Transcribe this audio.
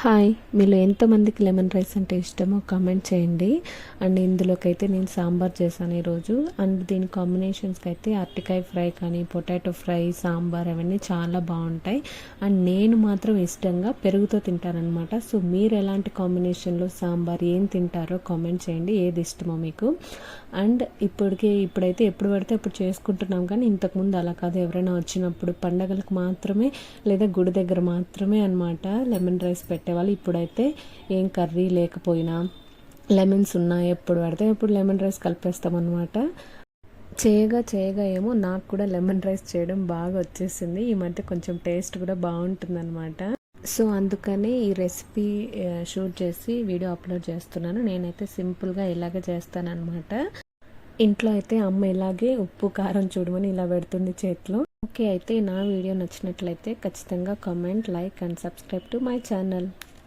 Hi, మీలో ఎంతమందికి lemon rice అంటే ఇష్టమో కామెంట్ చేయండి. అండ్ ఇందులోకైతే నేను సాంబార్ చేశాను ఈరోజు. అండ్ దీని కాంబినేషన్స్కి అయితే అరటికాయ ఫ్రై కానీ పొటాటో ఫ్రై, సాంబార్ అవన్నీ చాలా బాగుంటాయి. అండ్ నేను మాత్రం ఇష్టంగా పెరుగుతో తింటానమాట. సో మీరు ఎలాంటి కాంబినేషన్లో సాంబార్ ఏం తింటారో కామెంట్ చేయండి, ఏది ఇష్టమో మీకు. అండ్ ఇప్పుడైతే ఎప్పుడు పడితే అప్పుడు చేసుకుంటున్నాం, కానీ ఇంతకుముందు అలా కాదు. ఎవరైనా వచ్చినప్పుడు పండగలకు మాత్రమే లేదా గుడి దగ్గర మాత్రమే అనమాట లెమన్ రైస్ పెట్టేవాళ్ళు. ఇప్పుడైతే ఏం కర్రీ లేకపోయినా లెమన్స్ ఉన్నా ఎప్పుడు పడితే ఇప్పుడు లెమన్ రైస్ కలిపేస్తామన్నమాట. చేయగా ఏమో నాకు కూడా లెమన్ రైస్ చేయడం బాగా వచ్చేసింది. ఈ మధ్య కొంచెం టేస్ట్ కూడా బాగుంటుందన్నమాట. సో అందుకని ఈ రెసిపీ షూట్ చేసి వీడియో అప్లోడ్ చేస్తున్నాను. నేనైతే సింపుల్గా ఇలాగే చేస్తానన్నమాట. ఇంట్లో అయితే అమ్మ ఇలాగే ఉప్పు కారం చూడమని ఇలా పెడుతుంది చేతిలో. ఓకే, అయితే నా వీడియో నచ్చినట్లయితే ఖచ్చితంగా comment, like and subscribe to my channel.